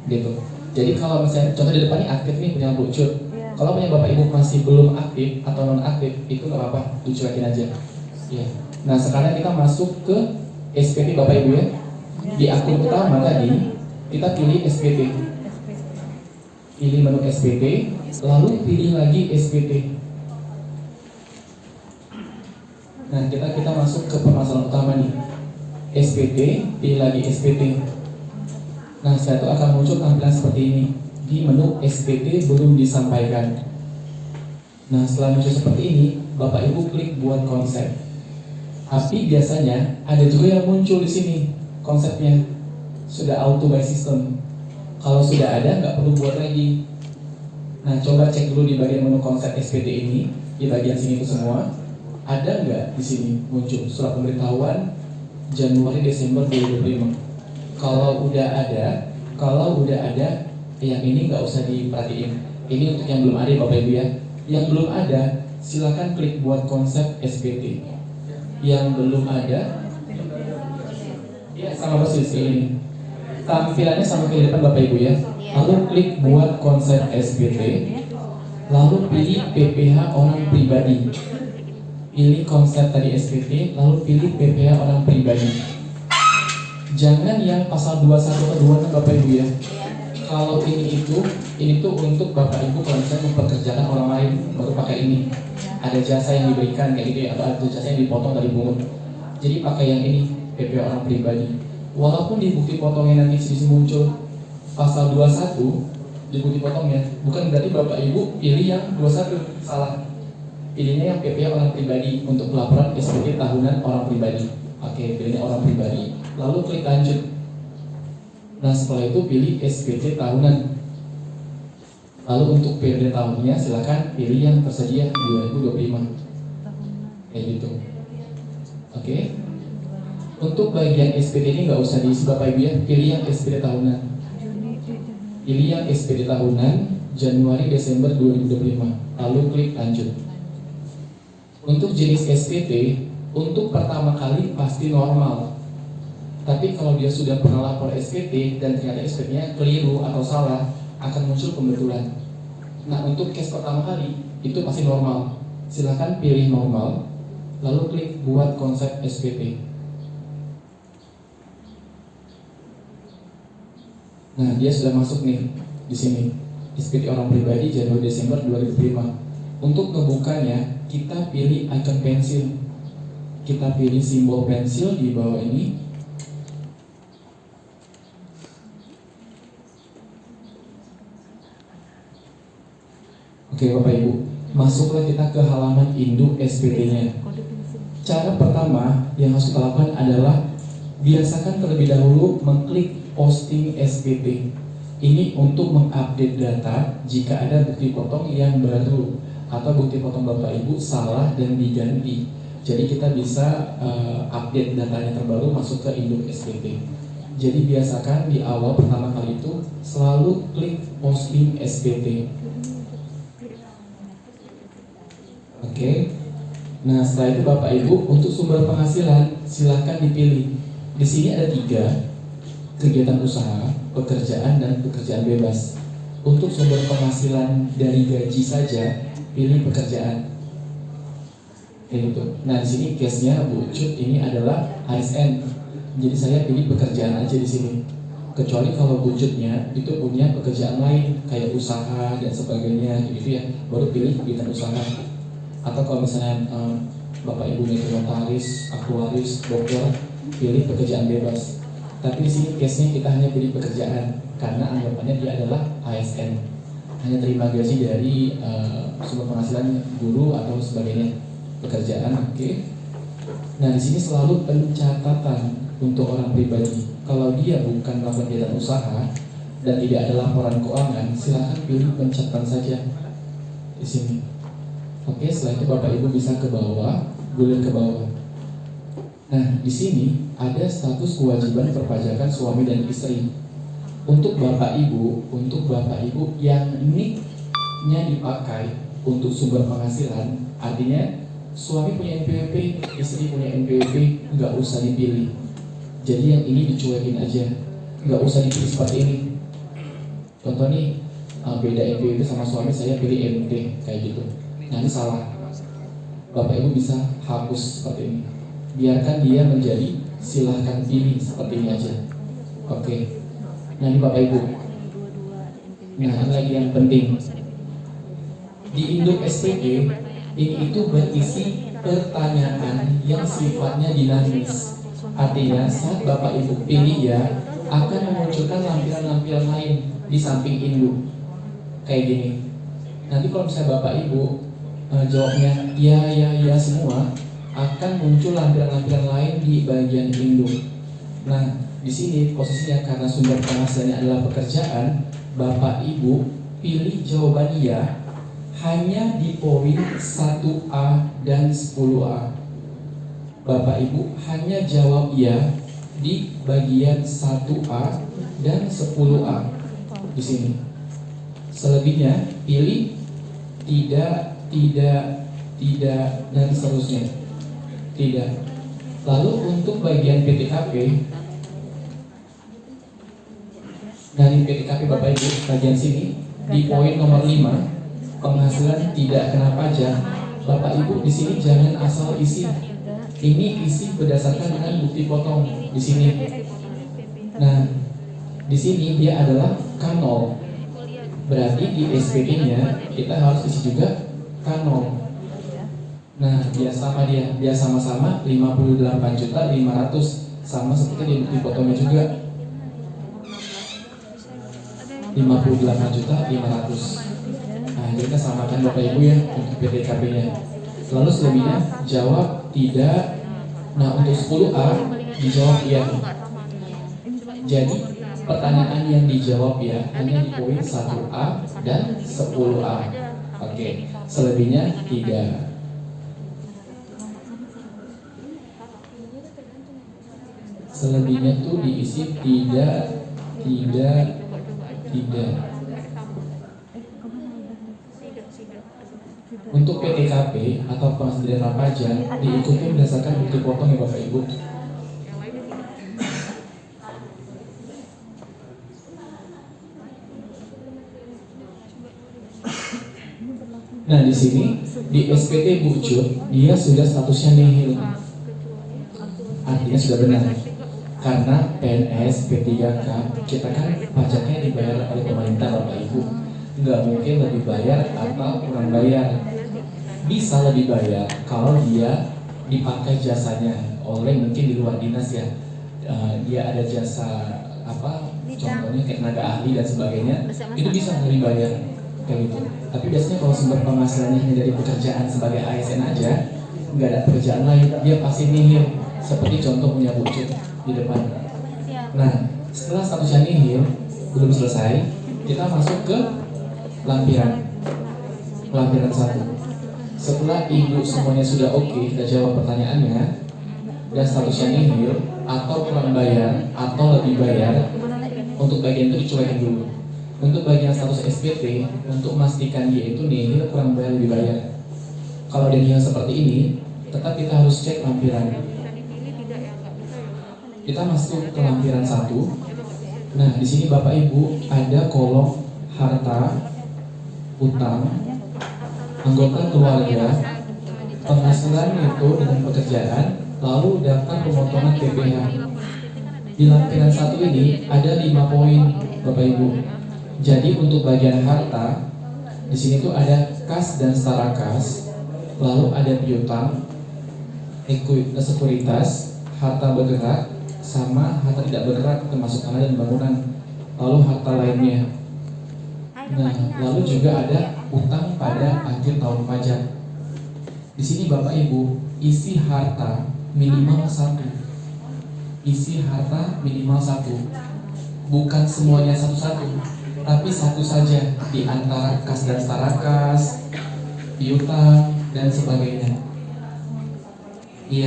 gitu. Jadi kalau misalnya contoh di depannya aktif nih punya Bu Cut, kalau punya Bapak Ibu masih belum aktif atau non aktif, itu nggak apa-apa, dicuekin aja. Ya. Nah sekarang kita masuk ke SPT Bapak Ibu ya. Di akun utama tadi kita pilih SPT, pilih menu SPT, lalu pilih lagi SPT. Nah kita masuk ke permasalahan utama nih, SPT, pilih lagi SPT. Nah setelah itu akan muncul tampilan seperti ini. Di menu SPT belum disampaikan. Nah setelah muncul seperti ini, Bapak Ibu klik buat konsep. Tapi biasanya ada juga yang muncul di sini konsepnya sudah auto by system. Kalau sudah ada nggak perlu buat lagi. Nah coba cek dulu di bagian menu konsep SPT ini, di bagian sini itu semua ada nggak di sini muncul surat pemberitahuan Januari Desember 2025. Kalau udah ada, yang ini nggak usah diperhatiin. Ini untuk yang belum ada Bapak Ibu ya. Yang belum ada, silakan klik buat konsep SPT. Yang belum ada, ya sama persis ini. Tampilannya sama kayak depan Bapak Ibu ya. Lalu klik buat konsep SPT. Lalu pilih PPH orang pribadi. Pilih konsep tadi SPT, lalu pilih PPH orang pribadi. Jangan yang pasal 21 atau 26 Bapak Ibu ya. Kalau ini tuh untuk Bapak Ibu kalau misalnya mempekerjakan orang lain baru pakai ini. Ada jasa yang diberikan kayak gitu ya, atau ada jasa yang dipotong dari bungut. Jadi pakai yang ini, PP orang pribadi. Walaupun di bukti potongnya nanti sisi muncul pasal 21 di bukti potongnya, bukan berarti Bapak Ibu pilih yang 21, salah. Pilihnya yang PP orang pribadi untuk pelaporan SPT tahunan orang pribadi. Oke, pilihnya orang pribadi. Lalu klik lanjut. Nah setelah itu pilih SPT tahunan. Lalu untuk periode tahunnya silakan pilih yang tersedia 2025. Kayak gitu. Oke. Untuk bagian SPT ini nggak usah diisi Bapak Ibu ya. Pilih yang SPT tahunan. Pilih yang SPT tahunan Januari Desember 2025. Lalu klik lanjut. Untuk jenis SPT, untuk pertama kali pasti normal. Tapi kalau dia sudah pernah lapor SPT dan ternyata SPT-nya keliru atau salah, akan muncul pembetulan. Nah untuk case pertama kali itu pasti normal. Silahkan pilih normal, lalu klik buat konsep SPT. Nah dia sudah masuk nih di sini. SPT orang pribadi Januari Desember 2005. Untuk ngebukanya kita pilih icon pensil. Kita pilih simbol pensil di bawah ini. Oke Bapak Ibu, masuklah kita ke halaman induk SPT-nya. Cara pertama yang harus kita lakukan adalah biasakan terlebih dahulu mengklik posting SPT. Ini untuk mengupdate data jika ada bukti potong yang baru atau bukti potong Bapak Ibu salah dan diganti. Jadi kita bisa update datanya terbaru masuk ke induk SPT. Jadi biasakan di awal pertama kali itu selalu klik posting SPT. Oke. Nah setelah itu Bapak Ibu untuk sumber penghasilan silahkan dipilih. Di sini ada 3, kegiatan usaha, pekerjaan, dan pekerjaan bebas. Untuk sumber penghasilan dari gaji saja pilih pekerjaan. Gitu. Nah di sini case-nya Bu Cut ini adalah ASN. Jadi saya pilih pekerjaan aja di sini. Kecuali kalau Bu Cutnya itu punya pekerjaan lain kayak usaha dan sebagainya gitu ya, baru pilih kegiatan usaha. Atau kalau misalnya Bapak Ibunya itu notaris, aktuaris, dokter, pilih pekerjaan bebas. Tapi di sini case-nya kita hanya pilih pekerjaan karena anggapannya dia adalah ASN, hanya terima gaji dari sumber penghasilan guru atau sebagainya, pekerjaan. Oke. Nah di sini selalu pencatatan untuk orang pribadi. Kalau dia bukan melakukan kegiatan usaha dan tidak ada laporan keuangan, silakan pilih pencatatan saja di sini. Oke, setelah itu Bapak Ibu bisa ke bawah, gulir ke bawah. Nah, di sini ada status kewajiban perpajakan suami dan istri. Untuk Bapak Ibu yang nick-nya dipakai untuk sumber penghasilan, artinya suami punya NPWP, istri punya NPWP, nggak usah dipilih. Jadi yang ini dicuekin aja, nggak usah dipilih seperti ini. Contoh nih, beda NPWP sama suami, saya pilih MT kayak gitu. Nah ini salah. Bapak Ibu bisa hapus seperti ini. Biarkan dia menjadi silahkan pilih seperti ini aja. Oke. Nah ini Bapak Ibu. Nah ini lagi yang penting. Di induk SPP ini itu berisi pertanyaan yang sifatnya dinamis. Artinya saat Bapak Ibu pilih ya, akan memunculkan lampiran-lampiran lain di samping induk. Kayak gini. Nanti kalau misalnya Bapak Ibu jawabnya ya semua, akan muncul lampiran-lampiran lain di bagian induk. Nah, di sini posisinya karena sumber penghasilannya adalah pekerjaan, Bapak Ibu pilih jawaban ya hanya di poin 1A dan 10A. Bapak Ibu hanya jawab ya di bagian 1A dan 10A di sini. Selebihnya pilih tidak, dan seterusnya. Tidak. Lalu untuk bagian PTKP, dari PTKP Bapak Ibu bagian sini di poin nomor 5, penghasilan tidak kena pajak. Bapak Ibu di sini jangan asal isi. Ini isi berdasarkan dengan bukti potong di sini. Nah, di sini dia adalah K0. Berarti di SPP-nya kita harus isi juga K0. Nah, dia sama-sama 58.500.000, sama seperti di bukti potongnya juga. 58.500.000. Nah, kita samakan Bapak Ibu ya untuk PTKP-nya. Lalu selebihnya jawab tidak. Nah, untuk 10A dijawab iya. Jadi pertanyaan yang dijawab ya hanya di poin 1A dan 10A. Oke, selebihnya tidak. Selebihnya tuh diisi tidak. Untuk PTKP atau penghasilan pajak diikuti berdasarkan bukti potong ya Bapak Ibu. Nah di sini di SPT Bu Cut dia sudah statusnya nihil, artinya sudah benar. Karena PNS P3K kita kan pajaknya dibayar oleh pemerintah Bapak Ibu, nggak mungkin lebih bayar atau kurang bayar. Bisa lebih bayar kalau dia dipakai jasanya oleh mungkin di luar dinas ya. Dia ada jasa apa, contohnya kayak tenaga ahli dan sebagainya, itu bisa lebih bayar kayak gitu. Tapi biasanya kalau sumber penghasilannya hanya dari pekerjaan sebagai ASN aja, nggak ada pekerjaan lain, dia pasti nihil. Seperti contoh punya Bu Cut di depan. Nah, setelah statusnya nihil belum selesai, kita masuk ke lampiran 1. Setelah ibu semuanya sudah oke, kita jawab pertanyaannya dan statusnya nihil atau kurang bayar atau lebih bayar, untuk bagian itu dicuekin dulu. Untuk bagian status SPT, untuk memastikan dia itu nihil, kurang bayar, lebih bayar. Kalau dia nihil seperti ini, tetap kita harus cek lampiran. Kita masuk ke lampiran 1. Nah, di sini Bapak Ibu ada kolom harta, utang, anggota keluarga, penghasilan itu dengan pekerjaan, lalu daftar pemotongan PPh. Di lampiran 1 ini ada 5 poin Bapak Ibu. Jadi untuk bagian harta, di sini tuh ada kas dan setara kas, lalu ada piutang, sekuritas, harta bergerak, sama harta tidak bergerak termasuk tanah dan bangunan, lalu harta lainnya. Nah, lalu juga ada utang pada akhir tahun pajak. Di sini Bapak Ibu isi harta minimal 1. Isi harta minimal 1. Bukan semuanya satu-satu, tapi satu saja di antara kas dan setara kas, piutang dan sebagainya. Di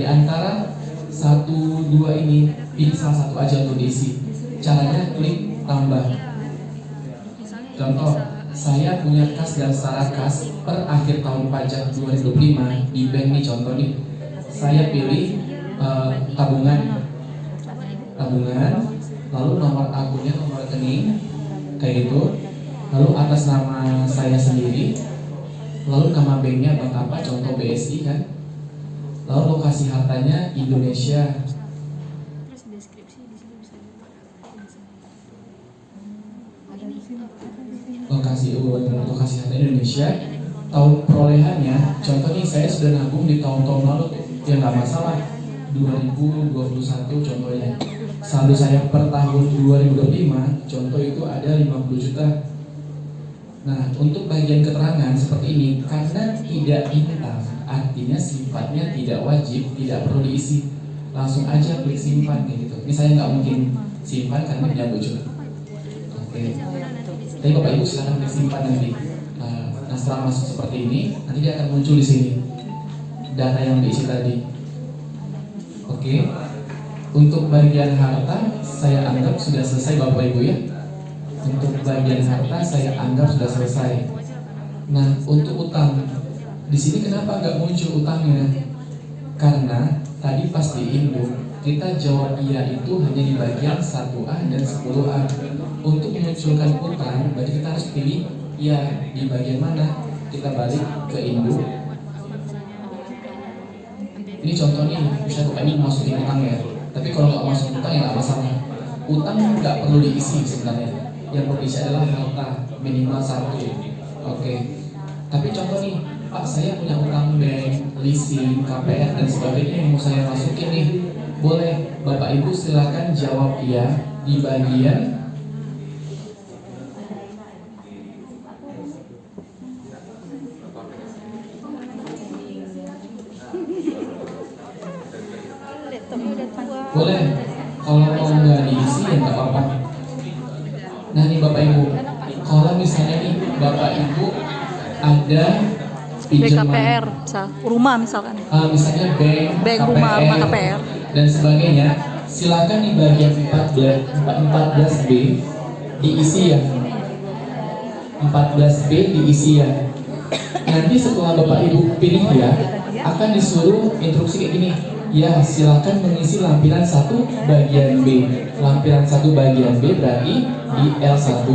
antara 1, 2 ini pilih salah satu aja untuk diisi. Caranya klik tambah. Contoh, saya punya kas dan setara kas per akhir tahun pajak 2025 di bank nih, contoh nih. Saya pilih tabungan, lalu nomor akunnya, nomor rekening, kayak gitu. Lalu atas nama saya sendiri, lalu nama banknya bank apa, contoh BSI kan. Lalu lokasi hartanya Indonesia. Terus deskripsi di sini bisa lokasi harta Indonesia. Tahun perolehannya, contoh nih saya sudah nabung di tahun-tahun lalu, ya nggak masalah. 2021 contohnya, saldo saya per tahun 2025 contoh itu ada 50 juta. Nah, untuk bagian keterangan seperti ini, karena tidak hitam, artinya sifatnya tidak wajib, tidak perlu diisi. Langsung aja klik simpan kayak gitu. Ini saya nggak mungkin simpan karena punya bocor. Oke. Tapi Bapak Ibu silakan klik simpan nanti. Nah, setelah masuk seperti ini, nanti dia akan muncul di sini data yang diisi tadi. Oke. Untuk bagian harta, saya anggap sudah selesai Bapak Ibu ya. Untuk bagian harta saya anggap sudah selesai. Nah, untuk utang, di sini kenapa nggak muncul utangnya? Karena tadi pas di induk kita jawab iya itu hanya di bagian 1A dan 10A. Untuk memunculkan utang, berarti kita harus pilih ya di bagian mana. Kita balik ke induk. Ini contoh nih, misalnya Bapak ini masukin utang ya. Tapi kalau nggak masuk utang ya nggak masalah. Utang nggak perlu diisi sebenarnya. Yang berisi adalah harta minimal 1. Oke. Tapi contoh nih, Pak saya punya utang bank, leasing, KPR dan sebagainya yang mau saya masukin nih. Boleh, Bapak Ibu silakan jawab iya di bagian boleh. Kalau mau nggak diisi ya nggak apa-apa. Nah nih Bapak Ibu, kalau misalnya nih Bapak Ibu ada pinjaman BKPR, rumah misalkan. Misalnya Bank rumah KPR dan sebagainya, silakan di bagian 14B diisi ya. 14B diisi ya. Nanti setelah Bapak Ibu pilih ya, akan disuruh instruksi kayak gini. Ya, silakan mengisi lampiran 1 bagian B. Lampiran 1 bagian B berarti di L1.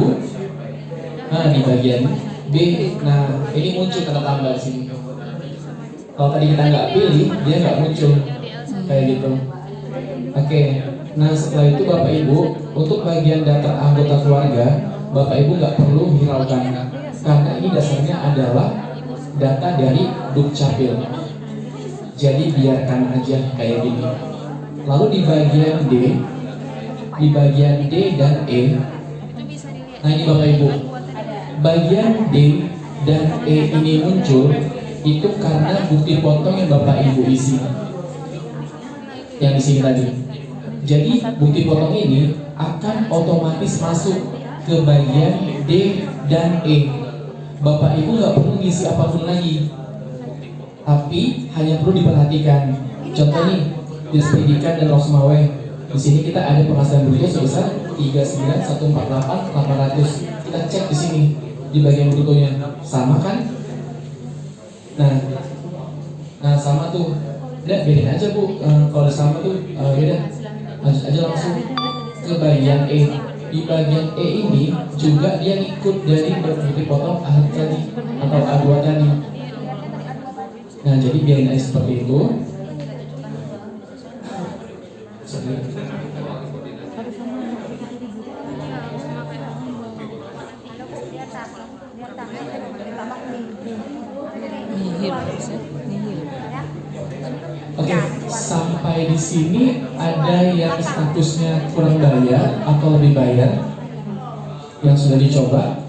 Nah, di bagian B. Nah, ini muncul kata tambah di sini. Kalau tadi kita nggak pilih, dia nggak muncul kayak gitu. Oke. Nah, setelah itu Bapak Ibu, untuk bagian data anggota keluarga, Bapak Ibu nggak perlu hiraukan karena ini dasarnya adalah data dari Dukcapil. Jadi biarkan aja kayak gini. Lalu di bagian D dan E. Nah ini Bapak Ibu, bagian D dan E ini muncul itu karena bukti potong yang Bapak Ibu isi. Yang di sini tadi. Jadi bukti potong ini akan otomatis masuk ke bagian D dan E. Bapak Ibu nggak perlu ngisi apapun lagi. Tapi hanya perlu diperhatikan. Contoh nih, Dinas Pendidikan dan Rosmawe. Di sini kita ada penghasilan bruto sebesar 39.148.800. Kita cek di sini di bagian brutonya, sama kan? Nah sama tuh. Udah bedain aja Bu. Kalau udah sama tuh beda. Lanjut aja langsung ke bagian E. Di bagian E ini juga dia ikut dari bukti potong A tadi atau A2 tadi. Nah, jadi biarin aja seperti itu. Oke, sampai di sini ada yang statusnya kurang bayar atau lebih bayar yang sudah dicoba.